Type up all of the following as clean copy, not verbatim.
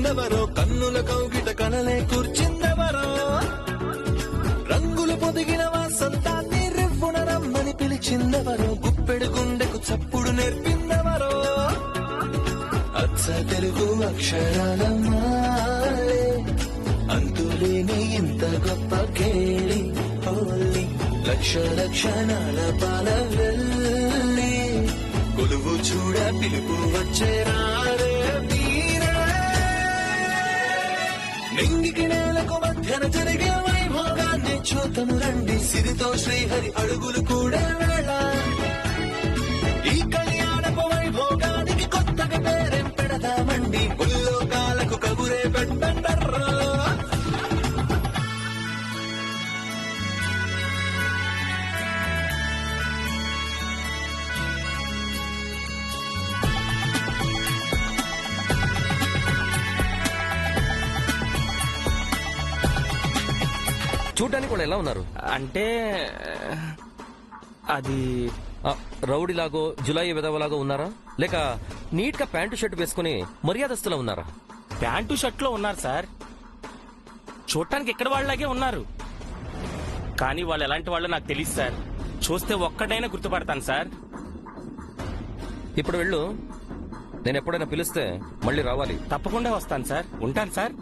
తెచ్చిందెవరో, కన్నుల కౌగిట కలలే కూర్చిందెవరో, రంగులు పొదిగిన వాసంతాన్ని రివ్వున రమ్మని పిలిచిందెవరో, గుప్పెడు గుండెకు చప్పుడు నేర్పిందెవరో, అచ్చ తెలుగు అక్షరాల మాలే అంతులేని ఇంత గొప్ప కేళి హోలీ, లక్ష లక్షణాల పాల వెళ్ళి కొలువు చూడ పిలుపు వచ్చేరారే వీరే, నింగికి నేలకు మధ్యన జరిగే వైభోగాన్ని చూతము రండి, సిరితో శ్రీహరి అడుగులు కూడా వేళ, ఈ కళ్యాణపు వైభోగానికి కొత్తగా పేరేం పెడదామండి, ముల్లోకాలకు కబురే పెట్టండర్రా. చూడ్డానికి వాళ్ళు ఎలా ఉన్నారు? అంటే అది రౌడీలాగో జులై విధవలాగో ఉన్నారా, లేక నీట్ గా ప్యాంటు షర్ట్ వేసుకుని మర్యాదస్తులా ఉన్నారా? ప్యాంటు షర్ట్ లో ఉన్నారు సార్, చూడటానికి ఎక్కడ వాళ్ళలాగే ఉన్నారు, కానీ వాళ్ళు ఎలాంటి వాళ్ళు నాకు తెలియదు సార్, చూస్తే ఒక్కడైనా గుర్తుపడతాను సార్. ఇప్పుడు వెళ్ళు, నేను ఎప్పుడైనా పిలిస్తే మళ్ళీ రావాలి. తప్పకుండా వస్తాను సార్, ఉంటాను సార్.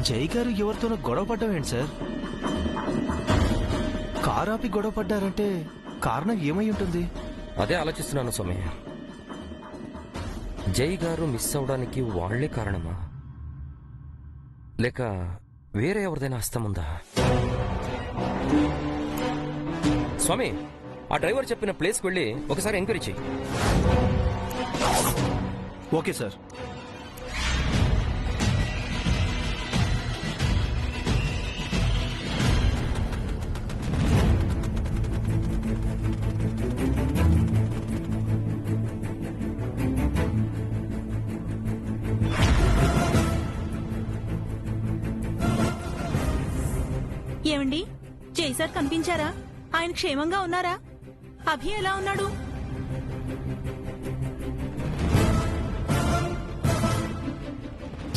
జై గారు ఎవరితోనో గొడవ పడ్డం ఏంటి సార్? కారు ఆపి గొడవ పడ్డారంటే కారణం ఏమై ఉంటుంది? అదే ఆలోచిస్తున్నాను స్వామి. జై గారు మిస్ అవడానికి వాళ్లే కారణమా, లేక వేరే ఎవరిదైనా హస్తం ఉందా? స్వామి, ఆ డ్రైవర్ చెప్పిన ప్లేస్కి వెళ్ళి ఒకసారి ఎంక్వైరీ చెయ్యి. Okay sir. ఏమండి, జై సార్ కనిపించారా? ఆయన క్షేమంగా ఉన్నారా? అభి ఎలా ఉన్నాడు?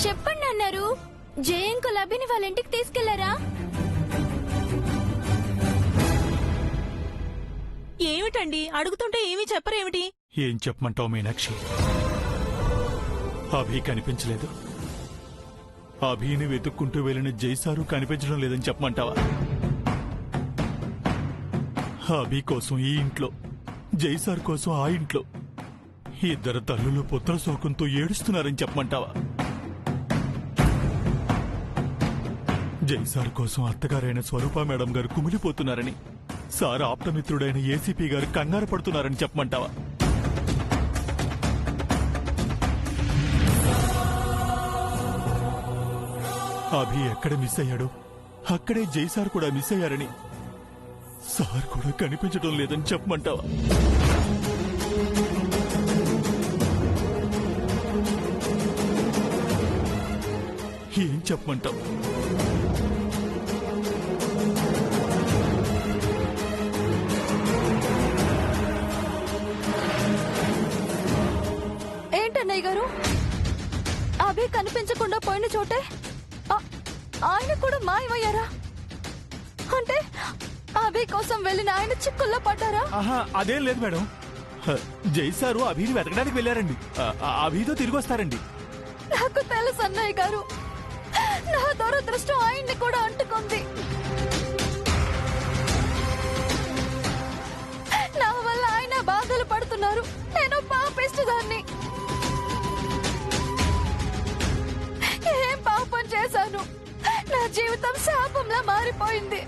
చెప్పండి అన్నారు. జై అంకుల్ అభిని వాళ్ళ ఇంటికి తీసుకెళ్లారా? ఏమిటండి అడుగుతుంటే ఏమీ చెప్పరేమిటి? ఏం చెప్పమంటావు మీనాక్షి? అభి కనిపించలేదు. అభిని వెతుక్కుంటూ వెళ్లిన జైసారు కనిపించడం లేదని చెప్పమంటావా? అభి కోసం ఈ ఇంట్లో, జైసార్ కోసం ఆ ఇంట్లో ఇద్దరు తల్లులు పుత్ర శోకంతో ఏడుస్తున్నారని చెప్పమంటావా? జైసార్ కోసం అత్తగారైన స్వరూప మేడం గారు కుమిలిపోతున్నారని, సార్ ఆప్తమిత్రుడైన ఏసీపీ గారు కంగారు పడుతున్నారని చెప్పమంటావా? అభి ఎక్కడ మిస్ అయ్యాడో అక్కడే జైసార్ కూడా మిస్ అయ్యారని, సార్ కూడా కనిపించడం లేదని చెప్పమంటావా? ఏం చెప్పమంటావు? ఏంటన్నయ్య గారు, అభి కనిపించకుండా పోయిన చోటే ఆయన కూడా మాయమయ్యారా? అంటే అభి కోసం వెళ్ళిన ఆయన చిక్కుల్లో పడ్డారా? అదేం లేదు మేడం, జైసారు అభిని వెతకడానికి వెళ్ళారండి. అభితో తిరిగి వస్తారండి. నాకు తెలుసు అన్నయ్య గారు, నా దురదృష్టం ఆయన్ని కూడా అంటుకుంది. నా వల్ల ఆయన బాధలు పడుతున్నారు. నేను పాపిస్తుదాన్ని. ఏం పాపం చేశాను? నా జీవితం శాపంలా మారిపోయింది.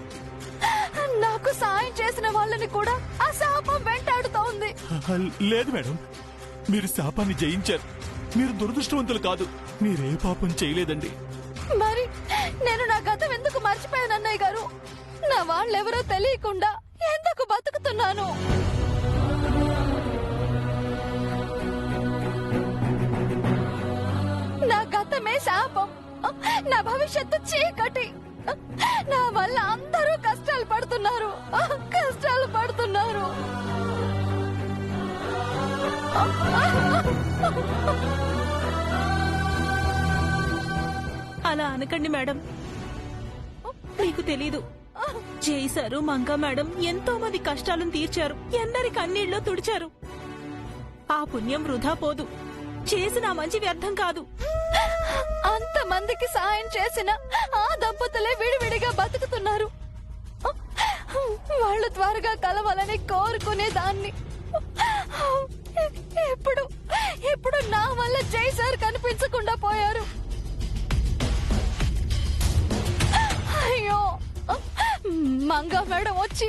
నాకు సాయం చేసిన వాళ్ళని కూడా ఆ శాపం వెంటాడుతోంది. లేదు మేడం, మీరు శాపాన్ని జయించారు. మీరు దురదృష్టవంతులు కాదు. మీరే పాపం చేయలేదండి. మరి నేను నా గతం ఎందుకు మర్చిపోయాను అన్నయ్య గారు? నా వాళ్ళెవరో తెలియకుండా ఎందుకు బతుకుతున్నాను? నా గతమే శాపం, నా భవిష్యత్తు చీకటి. నా వల్ల అందరూ కష్టాలు పడుతున్నారు. అలా అనకండి మేడం. మీకు తెలీదు, జై సారు మంగా మేడం ఎంతో మంది కష్టాలను తీర్చారు, ఎందరి కన్నీళ్ళలో తుడిచారు. ఆ పుణ్యం వృధా పోదు, చేసిన ఆ మంచి వ్యర్థం కాదు. అంతమందికి సాయం చేసిన ఆ దంపతులే విడివిడిగా బతుకుతున్నారు. వాళ్ళు త్వరగా కలవాలని కోరుకునేదాన్ని. ఇప్పుడు ఇప్పుడు నా వల్ల జై సార్ కనిపించకుండా పోయారు. అయ్యో, మంగా మేడం వచ్చి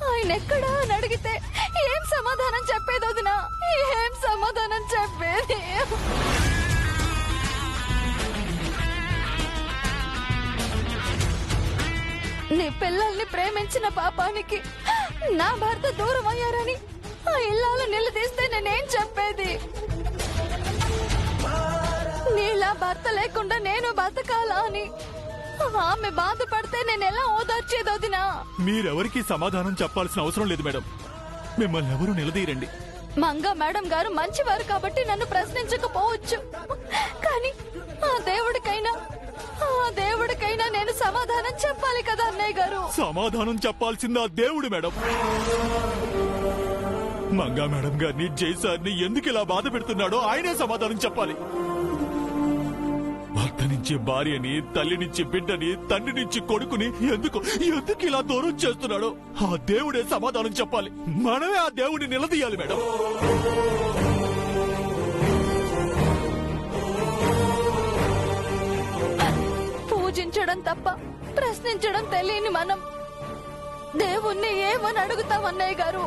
ఆయన ఎక్కడా అని అడిగితే ఏం సమాధానం చెప్పేది వదినా? ఏం సమాధానం చెప్పేది? నీ పిల్లల్ని ప్రేమించిన పాపానికి నా భర్త దూరం అయ్యారని ఆ ఇల్లాలు నిలదీస్తే నేనేం చెప్పేది? నీలా భర్త లేకుండా నేను బతకాలా అని ఆమె బాధపడితే నేను ఎలా ఓదార్చేది వదినా? మీరెవరికి సమాధానం చెప్పాల్సిన అవసరం లేదు మేడం. మిమ్మల్ని ఎవరు నిలదీరండి. మంగా మేడం గారు మంచివారు కాబట్టి నన్ను ప్రశ్నించకపోవచ్చు, కానీ ఆ దేవుడికైనా నేను సమాధానం చెప్పాలి కదా అన్నయ్య గారు. సమాధానం చెప్పాల్సింది ఆ దేవుడు మేడం. మంగా మేడం గారిని జై సార్ని ఎందుకు ఇలా బాధ పెడుతున్నాడో ఆయనే సమాధానం చెప్పాలి. భర్త నుంచి భార్యని, తల్లి నుంచి బిడ్డని, తండ్రి నుంచి కొడుకుని ఎందుకు ఇలా దూరం చేస్తున్నాడో ఆ దేవుడే సమాధానం చెప్పాలి. మనమే ఆ దేవుడిని నిలదీయాలి మేడం. పూజించడం తప్ప ప్రశ్నించడం తెలియని మనం దేవుణ్ణి ఏమని అడుగుతాం అన్నయ్య గారు?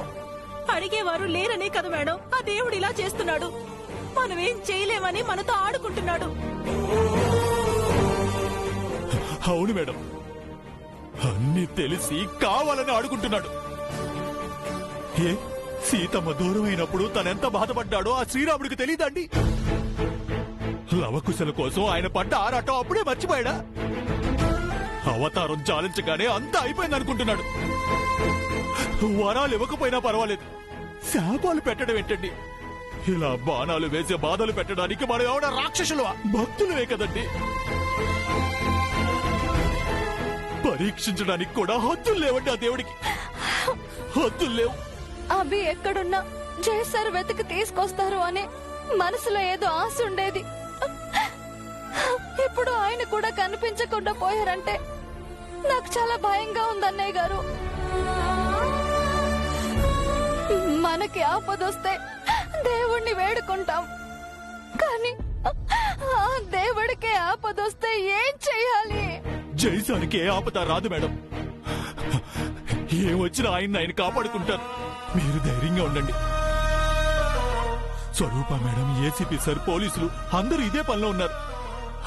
అడిగేవారు లేరనే కదా మేడం ఆ దేవుడు ఇలా చేస్తున్నాడు. మనమేం చేయలేమని మనతో ఆడుకుంటున్నాడు. అవును మేడం, అన్ని తెలిసి కావాలని ఆడుకుంటున్నాడు. ఏ సీతమ్మ దూరం అయినప్పుడు తనెంత బాధపడ్డాడో ఆ శ్రీరాముడికి తెలియదండి. లవకుశల కోసం ఆయన పడ్డ ఆరాటం అప్పుడే మర్చిపోయాడా? అవతారం చాలించగానే అంతా అయిపోయింది అనుకుంటున్నాడు. వరాలు ఇవ్వకపోయినా పర్వాలేదు, శాపాలు పెట్టడం ఏంటండి? ఇలా బాణాలు వేసే బాధలు పెట్టడానికి మనం ఎవడ రాక్షసులు భక్తులే కదండి. పరీక్షించడానికి కూడా హద్దులు లేవండి ఆ దేవుడికి. హద్దులు లేవు. అభి ఎక్కడున్నా జయసార్ వెతికి తీసుకొస్తారు అని మనసులో ఏదో ఆశ ఉండేది. ఇప్పుడు ఆయన కూడా కనిపించకుండా పోయారంటే నాకు చాలా భయంగా ఉంది అన్నయ్య గారు. మనకి ఆపదొస్తే దేవుణ్ణి వేడుకుంటాం, కానీ ఆ దేవుడికే ఆపదొస్తే ఏం చెయ్యాలి? జైసానికి ఏ ఆపద రాదు మేడం. ఏమొచ్చినా ఆయన కాపాడుకుంటారు. మీరు ధైర్యంగా ఉండండి. స్వరూప మేడం, ఏసీపీ సార్, పోలీసులు అందరూ ఇదే పనిలో ఉన్నారు.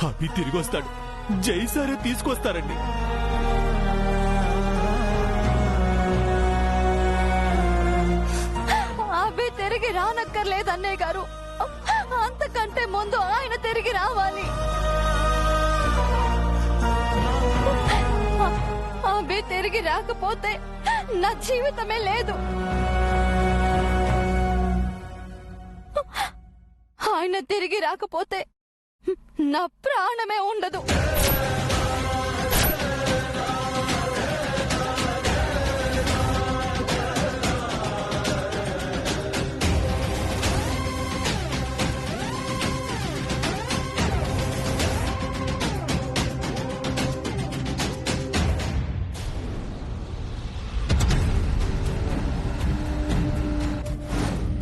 అభి తిరిగి వస్తాడు, జైసారే తీసుకొస్తారండి. అభి తిరిగి రానక్కర్లేదు అన్నయ్య గారు, అంతకంటే ముందు ఆయన తిరిగి రావాలి. అభి తిరిగి రాకపోతే నా జీవితమే లేదు. ఆయన తిరిగి రాకపోతే నా ప్రాణమే ఉండదు.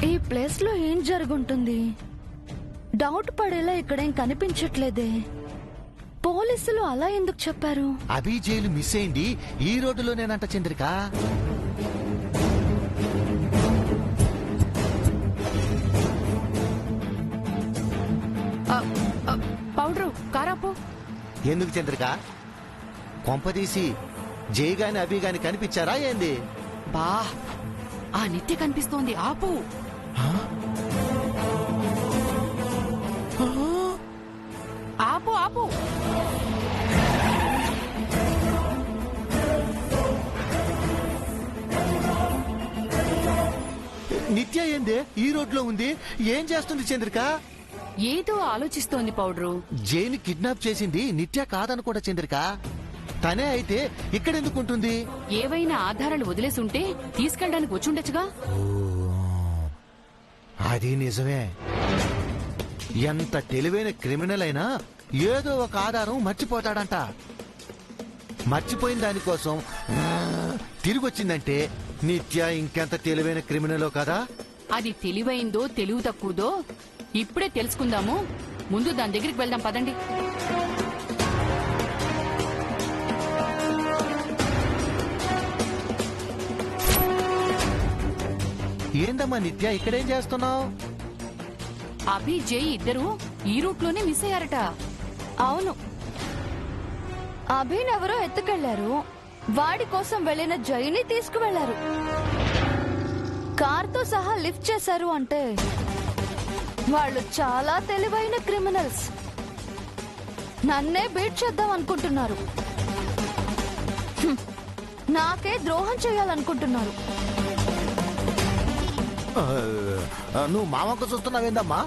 ఈ ప్లేస్ లో ఏం జరుగుంటుంది? డౌట్ పడేలా ఇక్కడేం కనిపించట్లేదే. పోలీసులు అలా ఎందుకు చెప్పారు? అభి జైలు మిస్ అయింది ఈ రోడ్డులోనేనంట చంద్రిక. పౌడరు కారాపు. ఎందుకు చంద్రిక? కొంపదీసి జై గాని అభి గాని కనిపించారా ఏంది? బా, ఆ నిత్య కనిపిస్తోంది, ఆపు. ఆపు ఆపు. నిత్య ఏందే ఈ రోడ్లో ఉంది? ఏం చేస్తుంది చంద్రిక? ఏదో ఆలోచిస్తోంది పౌడరు. జైని కిడ్నాప్ చేసింది నిత్య కాదనుకోడా చంద్రిక? తనే అయితే ఇక్కడెందుకుంటుంది? ఏవైనా ఆధారాలు వదిలేసుంటే తీసుకెళ్ళడానికి వచ్చుండొచ్చుగా. అది నిజమే. ఎంత తెలివైన క్రిమినల్ అయినా ఏదో ఒక ఆధారం మర్చిపోతాడంట. మర్చిపోయిన దానికోసం తిరిగొచ్చిందంటే నిత్య ఇంకెంత తెలివైన క్రిమినలో కదా. అది తెలివైందో తెలివి తక్కువదో ఇప్పుడే తెలుసుకుందాము. ముందు దాని దగ్గరికి వెళ్దాం పదండి. ఏందమ్మా నిత్య ఇక్కడేం చేస్తున్నావు? అభి జై ఇద్దరు ఈ రూట్ లోనే మిస్ అయ్యారట. అవును, అభినెవరో ఎత్తుకెళ్లారు. వాడి కోసం వెళ్లిన జైని తీసుకువెళ్లారు. కార్తో సహా లిఫ్ట్ చేశారు అంటే వాళ్ళు చాలా తెలివైన క్రిమినల్స్. నన్నే బీట్ చేద్దాం అనుకుంటున్నారు. నాకే ద్రోహం చేయాలనుకుంటున్నారు. నువ్వు మామకు చూస్తున్నావేందమ్మా?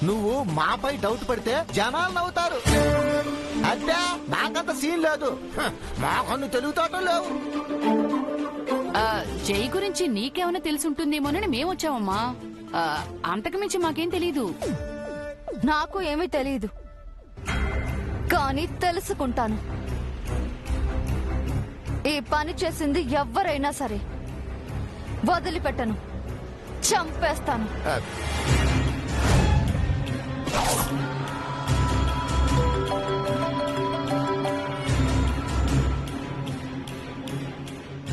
నువ్వు మాపై డౌట్ పడితే జనాలు నవ్వుతారు. అబ్బా నాకంత సీన్ లేదు. మాకన్ను తెలుగుతాటం లేవు. జై గురించి నీకేమైనా తెలుసుంటుందేమోనని మేమొచ్చామమ్మా. అంతకుమించి మాకేం తెలీదు. నాకు ఏమీ తెలీదు, కానీ తెలుసుకుంటాను. ఈ పని చేసింది ఎవ్వరైనా సరే వదిలిపెట్టను, చంపేస్తాను.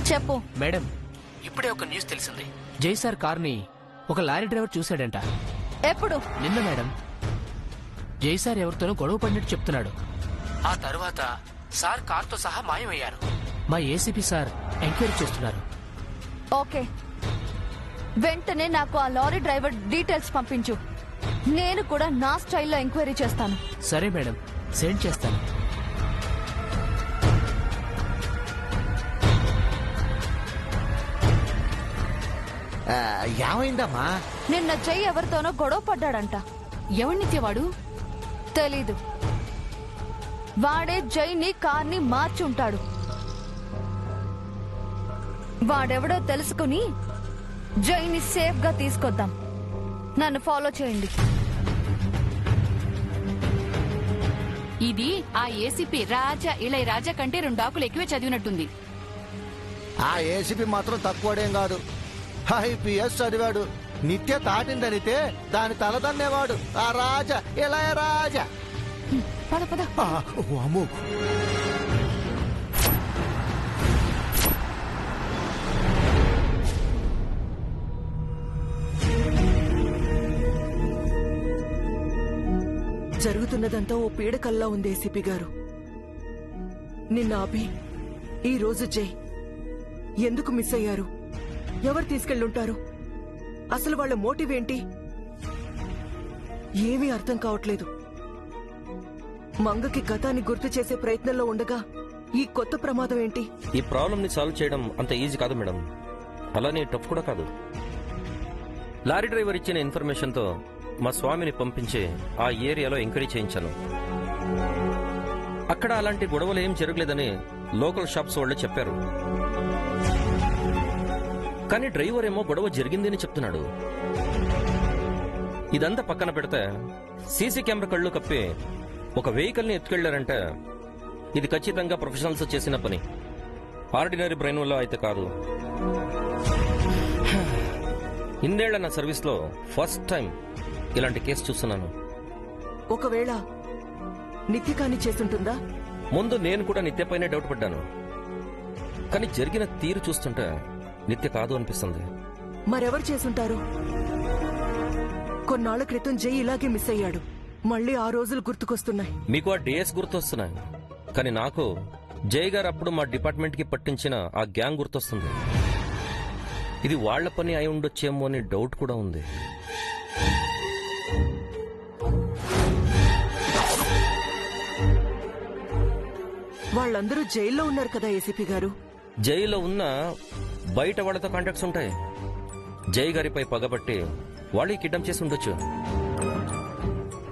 చెప్పు. మేడం, ఇప్పుడే ఒక న్యూస్ తెలిసింది. జై సార్ కార్ని ఒక లారీ డ్రైవర్ చూశాడంట. ఎప్పుడు? నిన్న మేడం. జై సార్ ఎవరితోనూ గొడవ పడినట్టు చెప్తున్నాడు. ఆ తర్వాత సార్ కార్తో సహా మాయమయ్యారు. మా ఏసీపీ సార్ ఎంక్వైరీ చేస్తున్నారు. ఓకే, వెంటనే నాకు ఆ లారీ డ్రైవర్ డీటెయిల్స్ పంపించు. నేను కూడా నా స్టైల్లో ఎంక్వైరీ చేస్తాను. సరే మేడం, సెండ్ చేస్తాను. ఏమైందమ్మా? నిన్న జై ఎవరితోనో గొడవ పడ్డాడంట. ఎవరినిత్యవాడు? తెలీదు. వాడే జైని కార్ని మార్చుంటాడు. వాడెవడో తెలుసుకుని జైని సేఫ్ గా తీసుకొద్దాం. నన్ను ఫాలో చేయండి. ఇది ఆ ఏసీపీ రాజా ఇళయరాజా కంటే 2 ఆకులు ఎక్కువే చదివినట్టుంది. ఆ ఏసీపీ మాత్రం తక్కువడేం కాదు. ఐపీఎస్ చదివాడు. నిత్య తాటిందనితే దాని తలదన్నేవాడు ఆ రాజా ఇళయరాజా. పద పద. అమ్మో, జరుగుతున్నదంతా ఓ పీడకల్లా ఉంది ఏసీపీ గారు. నిన్న అభి, ఈ రోజు జై ఎందుకు మిస్ అయ్యారు? ఎవరు తీసుకెళ్ళుంటారు? అసలు వాళ్ళ మోటివ్ ఏంటి? ఏమీ అర్థం కావట్లేదు. మంగకి గతాన్ని గుర్తు చేసే ప్రయత్నంలో ఉండగా ఈ కొత్త ప్రమాదం ఏంటి? ఈ ప్రాబ్లం ని సాల్వ్ చేయడం అంత ఈజీ కాదు మేడం. అలానే టఫ్ కూడా కాదు. లారీ డ్రైవర్ ఇచ్చిన ఇన్ఫర్మేషన్ తో మా స్వామిని పంపించి ఆ ఏరియాలో ఎంక్వైరీ చేయించాను. అక్కడ అలాంటి గొడవలు ఏం జరగలేదని లోకల్ షాప్స్ వాళ్ళు చెప్పారు. కానీ డ్రైవర్ ఏమో గొడవ జరిగిందని చెప్తున్నాడు. ఇదంతా పక్కన పెడితే సీసీ కెమెరా కళ్ళు కప్పి ఒక వెహికల్ ని ఎత్తుకెళ్లారంటే ఇది ఖచ్చితంగా ప్రొఫెషనల్స్ చేసిన పని, ఆర్డినరీ బ్రెయిన్ వల్ల అయితే కాదు. ఇన్నేళ్ల నా సర్వీస్ లో ఫస్ట్ టైం ఇలాంటి కేసు చూస్తున్నాను. ఒకవేళ నిత్యకాని చేస్తుంటుందా? ముందు నేను కూడా నిత్యపైనే డౌట్ పడ్డాను. కానీ జరిగిన తీరు చూస్తుంటే నిత్య కాదు అనిపిస్తుంది. మరెవరు చేసుంటారు? కొన్నాళ్ల క్రితం జై ఇలాగే మిస్ అయ్యాడు. మళ్ళీ ఆ రోజులు గుర్తుకొస్తున్నాయి. మీకు ఆ డేస్ గుర్తొస్తున్నాయి, కానీ నాకు జై గారు అప్పుడు మా డిపార్ట్మెంట్ కి పట్టించిన ఆ గ్యాంగ్ గుర్తొస్తుంది. ఇది వాళ్ల పని అయి ఉండొచ్చేమో అని డౌట్ కూడా ఉంది. వాళ్ళందరూ జైల్లో ఉన్నారు కదా ఏసీపీ గారు. జైల్లో ఉన్న బయట వాళ్ళతో కాంటాక్ట్స్ ఉంటాయి. జై గారిపై పగబట్టి వాళ్ళు కిడ్నాప్ చేసి ఉండొచ్చు.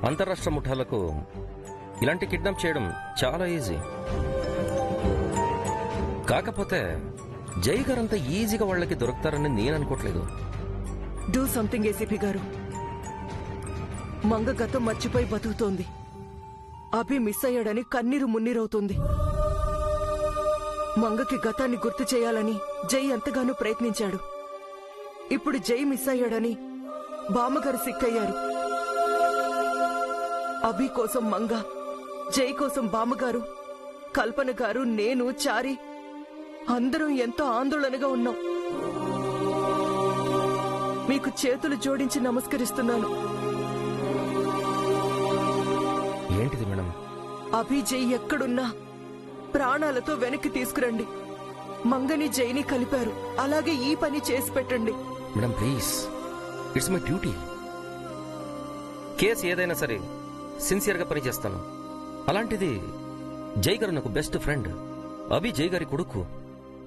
అంతర్రాష్ట్ర ముఠాలకు ఇలాంటి కిడ్నాప్ చేయడం చాలా ఈజీ. కాకపోతే జై గారంత ఈజీగా వాళ్ళకి దొరుకుతారని నేను అనుకోవట్లేదు. డూ సంథింగ్ ఏసీపీ గారు. మంగ గతం మర్చిపోయి బతుకుతోంది. అభి మిస్ అయ్యాడని కన్నీరు మున్నీరవుతుంది. మంగకి గతాన్ని గుర్తు చేయాలని జై ఎంతగానో ప్రయత్నించాడు. ఇప్పుడు జై మిస్ అయ్యాడని బామ్మగారు సిక్కయ్యారు. అభి కోసం మంగ, జై కోసం బామ్మగారు, కల్పన గారు, నేను, చారి అందరం ఎంతో ఆందోళనగా ఉన్నాం. మీకు చేతులు జోడించి నమస్కరిస్తున్నాను. ఏంటిది మేడం? అభి జై ఎక్కడున్నా ప్రాణాలతో వెనక్కి తీసుకురండి. మంగని జైని కలిపారు, అలాగే ఈ పని చేసి పెట్టండి. Madam please, it's my duty. Case ఏదైనా సరే సిన్సియర్గా పనిచేస్తాను. అలాంటిది జై గారు నాకు బెస్ట్ ఫ్రెండ్. అభి జై గారి కొడుకు,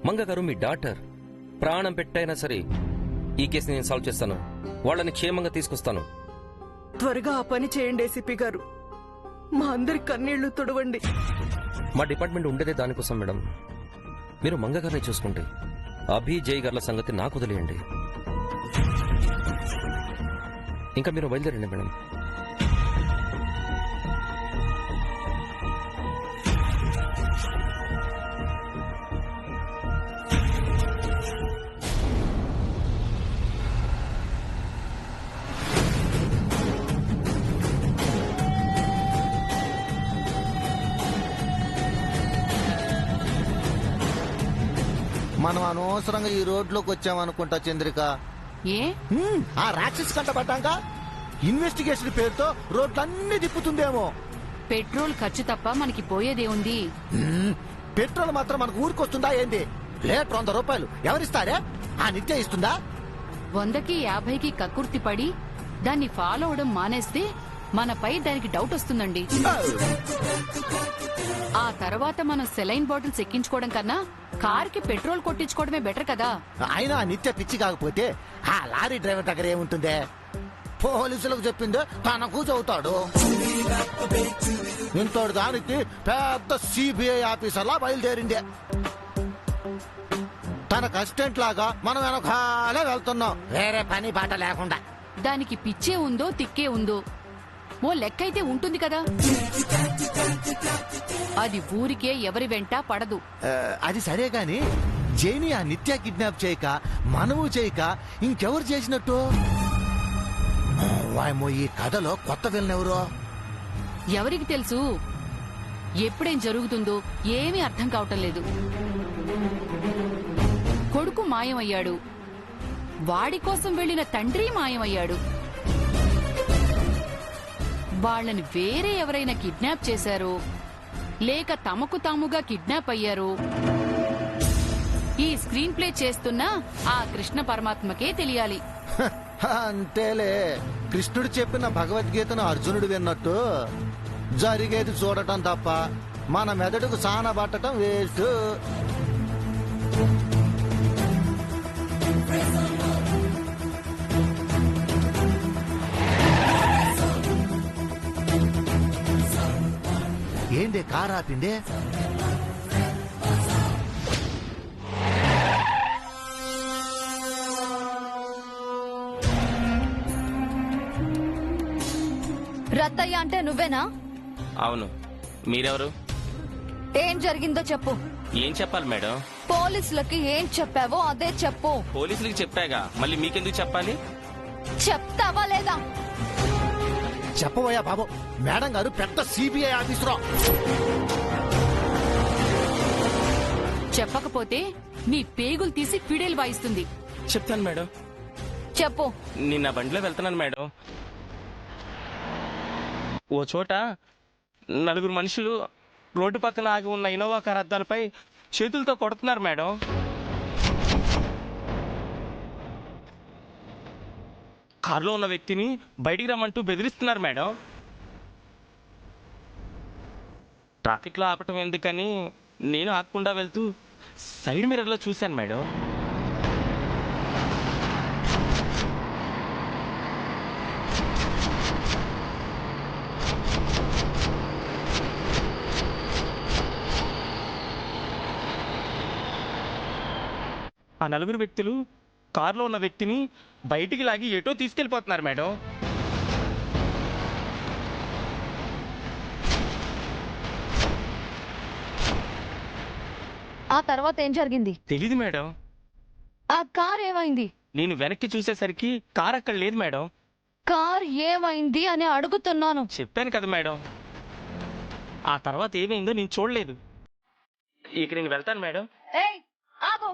మంగ గారు మీ డాటర్. ప్రాణం పెట్టైనా సరే ఈ కేసుని నేను సాల్వ్ చేస్తాను. వాళ్ళని క్షేమంగా తీసుకొస్తాను. త్వరగా ఆ పని చేయండి ఏసీపీ గారు. మా అందరి కన్నీళ్లు తుడవండి. మా డిపార్ట్మెంట్ ఉండేదే దానికోసం మేడం. మీరు మంగ గారిని చూసుకుంటే అభి జై గార్ల సంగతి నాకు వదిలేయండి. ఇంకా మీరు బయలుదేరండి మేడం. మనం అనవసరంగా ఈ రోడ్లోకి వచ్చామనుకుంటా చంద్రిక. ఏ ఆ రాక్షస్ కంట పడ్డాక ఇన్వెస్టిగేషన్ పేరుతో రోడ్లన్నీ తిప్పుతుందేమో. పెట్రోల్ ఖర్చు తప్ప మనకి పోయేదే ఉంది. పెట్రోల్ మాత్రం మనకు ఊరికొస్తుందా ఏంది? లీటర్ 100 రూపాయలు ఎవరిస్తారే? ఆ నిత్య ఇస్తుందా? 100కి 50కి కక్కుర్తి పడి దాన్ని ఫాలో అవడం మానేస్తే మనపై దానికి డౌట్ వస్తుందండి. ఆ తర్వాత మనం సెలైన్ బాటిల్స్ ఎక్కించుకోవడం కన్నా కార్కి పెట్రోల్ కొట్టించుకోవడమే బెటర్ కదా. అయినా ఆ నిత్య పిచ్చి కాకపోతే ఆ లారీ డ్రైవర్ దగ్గర ఏముంటుందే? పోలీసులకు చెప్పిందే తనకు చదువుతాడు. ఇంతటి దానికి పెద్ద సిబిఐ ఆఫీసర్లా బయలుదేరిందే. తనకు అసిస్టెంట్ లాగా మనం వెనకాలే వెళ్తున్నాం, వేరే పని బాట లేకుండా. దానికి పిచ్చే ఉందో తిక్కే ఉందో ఓ లెక్కైతే ఉంటుంది కదా. అది ఊరికే ఎవరి వెంట పడదు. అది సరే గాని జైని ఆ నిత్య కిడ్నాప్ చేయక మనము చేయక ఇంకెవరు చేసినట్టు? వాయమో, ఈ కథలో కొత్త విలన్ ఎవరో? ఎవరికి తెలుసు? ఎప్పుడేం జరుగుతుందో ఏమీ అర్థం కావటం లేదు. కొడుకు మాయమయ్యాడు, వాడి కోసం వెళ్లిన తండ్రి మాయమయ్యాడు. వాళ్ళని వేరే ఎవరైనా కిడ్నాప్ చేశారో లేక తమకు తాముగా కిడ్నాప్ అయ్యారో ఈ స్క్రీన్ ప్లే చేస్తున్న ఆ కృష్ణ పరమాత్మకే తెలియాలి. అంతేలే, కృష్ణుడు చెప్పిన భగవద్గీతను అర్జునుడు విన్నట్టు జరిగేది చూడటం తప్ప మన మెదడుకు సాన పట్టడం వేస్ట్. ఏందే కారు ఆపిందే? రత్తయ్య అంటే నువ్వేనా? అవును. మీరెవరు? ఏం జరిగిందో చెప్పు. ఏం చెప్పాలి మేడం? పోలీసులకి ఏం చెప్పావో అదే చెప్పు. పోలీసులకి చెప్పాగా, మళ్ళీ మీకెందుకు చెప్పాలి? చెప్తావా లేదా? చెప్పబోయా బాబు, మేడం గారు పెద్ద సిబిఐ ఆఫీసరు. చెప్పకపోతే నీ పేగులు తీసి ఫిడేలు వాయిస్తుంది. చెప్తాను మేడం. చెప్పు. నిన్న బండిలో వెళ్తున్నాను మేడం. ఓ చోట 4 మనుషులు రోడ్డు పక్కన ఆగి ఉన్న ఇన్నోవా కార్ అద్దాలపై చేతులతో కొడుతున్నారు మేడం. కారులో ఉన్న వ్యక్తిని బయటికి రమ్మంటూ బెదిరిస్తున్నారు మేడం. ట్రాఫిక్లో ఆపటం ఎందుకని నేను ఆగకుండా వెళ్తూ సైడ్ మిర్రర్లో చూశాను మేడం. ఆ నలుగురు వ్యక్తులు కారులో ఉన్న వ్యక్తిని బయటికి లాగి ఎటో తీసుకెళ్ళిపోతున్నారు మేడం. ఆ తర్వాత ఏం జరిగింది? తెలీదు మేడం. ఆ కార్ ఏమైంది? నేను వెనక్కి చూసేసరికి కార్ అక్కడ లేదు మేడం. కార్ ఏమైంది అని అడుగుతున్నాను. చెప్పాను కదా మేడం. ఆ తర్వాత ఏమైందో నేను చూడలేదు. ఇక నేను వెళ్తాను మేడం. ఏయ్, ఆగు.